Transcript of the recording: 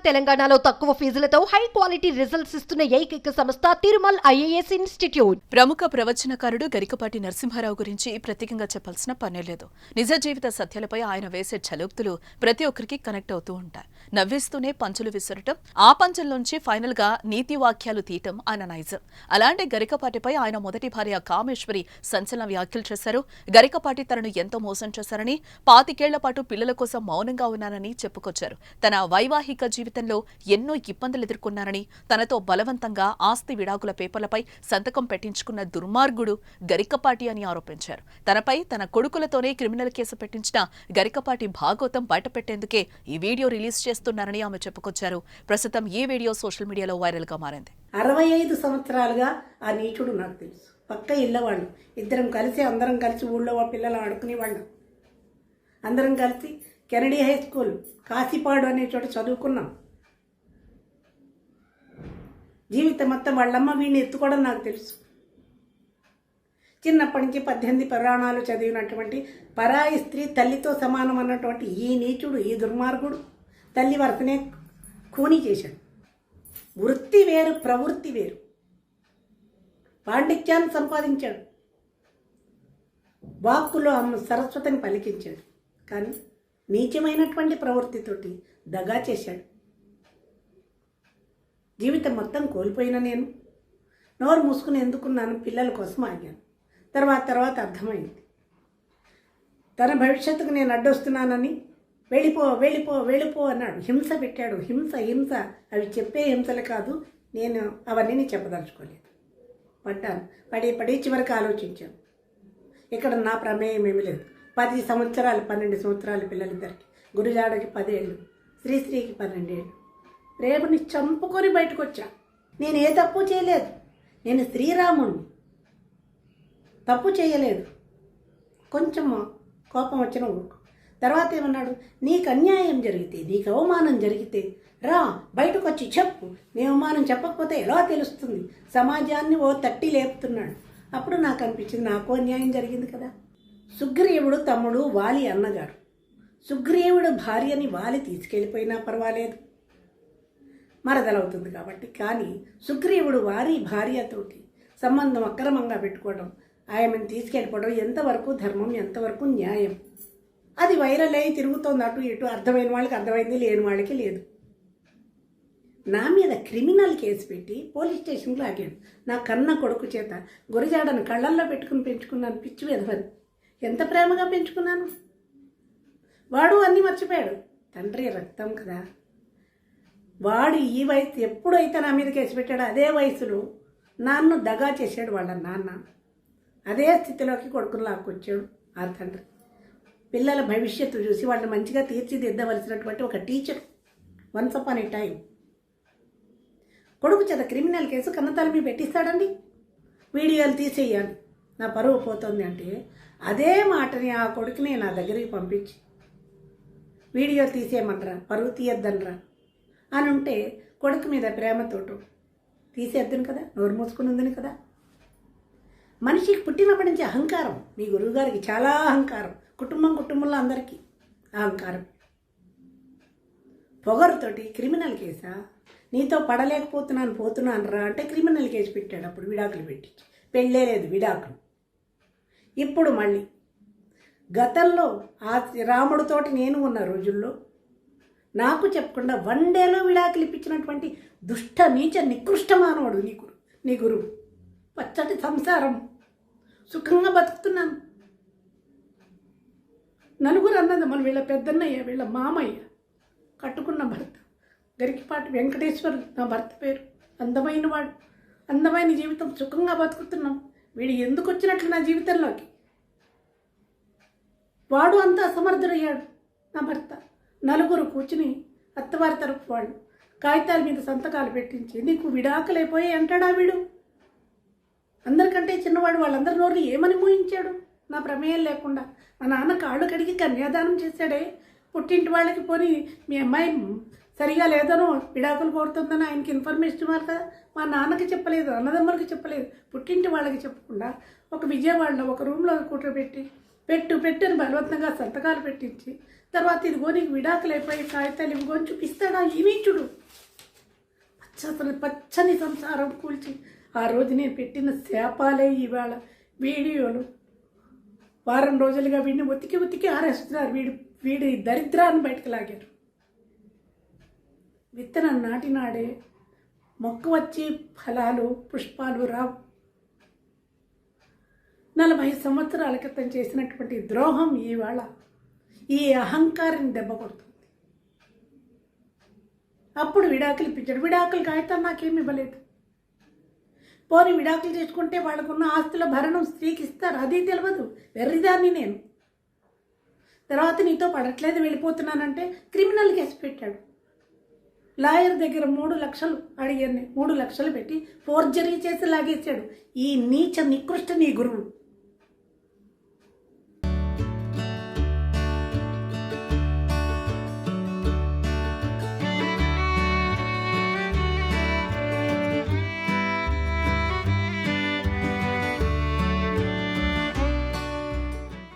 తెలంగాణలో తక్కువ ఫీజులతో high quality results ఇస్తున్న ఏకైక సంస్థ తిరుమల్ ఐఏఎస్ ఇన్స్టిట్యూట్. ప్రముఖ ప్రవచనకారుడు గరికపాటి నరసింహారావు గురించి ప్రత్యేకంగా చెప్పాల్సిన పనే లేదు. నిజ జీవిత సత్యాలపై ఆయన వేసే చలోక్తులు ప్రతి ఒక్కరికి కనెక్ట్ అవుతూ ఉంటాయి. నవ్వేస్తూనే పంచులు విసరటం, ఆ పంచుల్లోంచి ఫైనల్ గా నీతి వాక్యాలు తీయటం ఆయన నైజం. అలాంటి గరికపాటిపై ఆయన మొదటి భార్య కామేశ్వరి సంచలన వ్యాఖ్యలు చేశారు. గరికపాటి తనను ఎంతో మోసం చేశారని, 25 ఏళ్ల పాటు పిల్లల కోసం మౌనంగా ఉన్నానని చెప్పుకొచ్చారు. తన వైవాహిక జీవితంలో ఎన్నో ఇబ్బందులు ఎదుర్కొన్నారని, తనతో బలవంతంగా ఆస్తి విడాకుల పేపర్లపై సంతకం పెట్టించుకున్న దుర్మార్గుడు గరికపాటి అని ఆరోపించారు. తనపై తన కొడుకులతోనే క్రిమినల్ కేసు పెట్టించిన గరికపాటి భాగోతం బయటపెట్టేందుకే ఈ వీడియో రిలీజ్ చేస్తున్నారని ఆమె చెప్పుకొచ్చారు. ప్రస్తుతం ఈ వీడియో సోషల్ మీడియాలో వైరల్ గా మారింది. 65 సంవత్సరాలుగా ఆ నీచుడు నాకు తెలుసు. పక్క ఇళ్ళవాళ్ళు అందరం కలిసి ఊళ్ళో పిల్లలు ఆడుకునేవాళ్ళం. అందరం కలిసి కెనడీ హై స్కూల్ కాశీపాడు అనే చోట చదువుకున్నాం. జీవితం మొత్తం వాళ్ళమ్మ వీడిని ఎత్తుకోవడం నాకు తెలుసు. చిన్నప్పటి నుంచి 18 పురాణాలు చదివినటువంటి పరాయి స్త్రీ తల్లితో సమానం అన్నటువంటి ఈ నీచుడు, ఈ దుర్మార్గుడు తల్లి వరసనే ఖూనీ చేశాడు. వృత్తి వేరు, ప్రవృత్తి వేరు. పాండిత్యాన్ని సంపాదించాడు, వాక్కులో అమ్మ సరస్వతిని పలికించాడు. కానీ నీచమైనటువంటి ప్రవృత్తితోటి దగా చేశాడు. జీవితం మొత్తం కోల్పోయిన నేను నోరు మూసుకుని ఎందుకున్నాను, పిల్లల కోసం ఆగాను. తర్వాత అర్థమైంది. తన భవిష్యత్తుకు నేను అడ్డొస్తున్నానని వెళ్ళిపో అన్నాడు. హింస పెట్టాడు. హింస అవి చెప్పే హింసలు కాదు. నేను అవన్నీ చెప్పదలుచుకోలేదు. పడి చివరికి ఆలోచించాను. ఇక్కడ నా ప్రమేయం ఏమీ లేదు. 10 సంవత్సరాలు 12 సంవత్సరాల పిల్లలిద్దరికి, గురుజాడకి 10 ఏళ్ళు, శ్రీశ్రీకి 12 ఏళ్ళు. రేపుని చంపుకొని బయటకు వచ్చా. నేను ఏ తప్పు చేయలేదు. నేను శ్రీరాముణ్ణి, తప్పు చేయలేదు. కొంచెం కోపం వచ్చిన ఊరుకు. తర్వాత ఏమన్నాడు, నీకు అన్యాయం జరిగితే, నీకు అవమానం జరిగితే రా బయటకు వచ్చి చెప్పు. నీ అవమానం చెప్పకపోతే ఎలా తెలుస్తుంది? సమాజాన్ని ఓ తట్టి లేపుతున్నాడు. అప్పుడు నాకు అనిపించింది, నాకు అన్యాయం జరిగింది కదా. సుగ్రీవుడు తమ్ముడు వాలి అన్నగారు. సుగ్రీవుడు భార్యని వాలి తీసుకెళ్ళిపోయినా పర్వాలేదు, మరదలవుతుంది కాబట్టి. కానీ సుగ్రీవుడు వారి భార్యతోటి సంబంధం అక్రమంగా పెట్టుకోవడం, ఆయనని తీసుకెళ్ళిపోవడం ఎంతవరకు ధర్మం, ఎంతవరకు న్యాయం? అది వైరల్ అయి తిరుగుతోంది అటు ఇటు. అర్థమైన వాళ్ళకి అర్థమైంది, లేని వాళ్ళకి లేదు. నా మీద క్రిమినల్ కేసు పెట్టి పోలీస్ స్టేషన్లో ఆగాడు. నా కన్న కొడుకు చేత గురజాడను కళ్ళల్లో పెట్టుకుని పెంచుకున్నాను. పిచ్చి వెధవని ఎంత ప్రేమగా పెంచుకున్నాను. వాడు అన్నీ మర్చిపోయాడు. తండ్రి రక్తం కదా. వాడు ఈ వయసు ఎప్పుడైతే నా మీద కేసు పెట్టాడో అదే వయసులో నాన్ను దగా చేశాడు వాళ్ళ నాన్న. అదే స్థితిలోకి కొడుకును లాక్కొచ్చాడు ఆ తండ్రి. పిల్లల భవిష్యత్తు చూసి వాళ్ళని మంచిగా తీర్చిదిద్దవలసినటువంటి ఒక టీచర్ వన్స్ అపాన్ ఏ టైం కొడుకు చేత క్రిమినల్ కేసు కన్నతల మీద పెట్టిస్తాడండి. వీడియోలు తీసేయాలి, నా పరువు పోతుంది అంటే అదే మాటని ఆ కొడుకుని నా దగ్గరికి పంపించి వీడియో తీసేయమనరా, పరువు తీయొద్దనరా అని ఉంటే కొడుకు మీద ప్రేమతోటి తీసేద్దును కదా, నోరు మూసుకుని ఉందని కదా. మనిషికి పుట్టినప్పటి నుంచి అహంకారం. మీ గురువుగారికి చాలా అహంకారం, కుటుంబంలో అందరికీ అహంకారం. పొగరుతోటి క్రిమినల్ కేసా, నీతో పోతున్నాను రా అంటే క్రిమినల్ కేసు పెట్టాడు. అప్పుడు విడాకులు పెట్టి పెళ్ళే లేదు, విడాకులు. ఇప్పుడు మళ్ళీ గతంలో ఆ రాముడితోటి నేను ఉన్న రోజుల్లో నాకు చెప్పకుండా 1 డేలో విడాకులు ఇప్పించినటువంటి దుష్ట నీచ నికృష్ట మానవుడు నీ గురువు. పచ్చటి సంసారం, సుఖంగా బతుకుతున్నాను. నలుగురు అన్నదమ్ములు, వీళ్ళ పెద్దన్నయ్య, వీళ్ళ మామయ్య, కట్టుకున్న భర్త గరికపాటి వెంకటేశ్వరులు నా భర్త పేరు. అందమైన వాడు, అందమైన జీవితం, సుఖంగా బతుకుతున్నాం. వీడు ఎందుకు వచ్చినట్లు నా జీవితంలోకి? వాడు అంత అసమర్థుడయ్యాడు నా భర్త. నలుగురు కూర్చుని అత్తవారి తరపు వాళ్ళు కాగితాల మీద సంతకాలు పెట్టించి నీకు విడాకులైపోయి అంటాడా వీడు? అందరికంటే చిన్నవాడు. వాళ్ళందరి నోరు ఏమని మోయించాడు నా ప్రమేయం లేకుండా? మా నాన్న కాళ్ళు కడిగి కన్యాదానం చేశాడే. పుట్టింటి వాళ్ళకి పోని మీ అమ్మాయి సరిగా లేదనో విడాకులు కోరుతుందని ఆయనకి ఇన్ఫర్మేషన్ ఇవ్వాలి కదా. మా నాన్నకి చెప్పలేదు, అన్నదమ్ములకి చెప్పలేదు, పుట్టింటి వాళ్ళకి చెప్పకుండా ఒక విజయవాడలో ఒక రూమ్లో కూర్చోబెట్టి పెట్టు అని బలవంతంగా సంతకాలు పెట్టించి తర్వాత ఇదిగో నీకు విడాకులు అయిపోయి కాగితాలు ఇవిగోని చూపిస్తాడా ఈ నీచుడు. పచ్చని సంసారం కూల్చి ఆ రోజు నేను పెట్టిన శాపాలే ఇవాళ వీడియోలు. వారం రోజులుగా వీడిని ఉతికి ఆరేస్తున్నారు. వీడి దరిద్రాన్ని బయటకు లాగారు. విత్తనం నాటినాడే మొక్క వచ్చి ఫలాలు పుష్పాలు రావు. 40 సంవత్సరాల క్రితం చేసినటువంటి ద్రోహం ఇవాళ ఈ అహంకారాన్ని దెబ్బ కొడుతుంది. అప్పుడు విడాకులు ఇప్పించాడు. విడాకులు కాగితం నాకేమి ఇవ్వలేదు. పోనీ విడాకులు చేసుకుంటే వాళ్ళకున్న ఆస్తుల భరణం స్త్రీకి ఇస్తారు, అది తెలియదు. వెర్రిదాన్ని నేను. తర్వాత నీతో పడట్లేదు వెళ్ళిపోతున్నానంటే క్రిమినల్ కేసు పెట్టాడు. లాయర్ దగ్గర 3 లక్షలు అడిగాను. 3 లక్షలు పెట్టి ఫోర్జరీ చేసి లాగేశాడు. ఈ నీచ నికృష్ట నీ గురువు.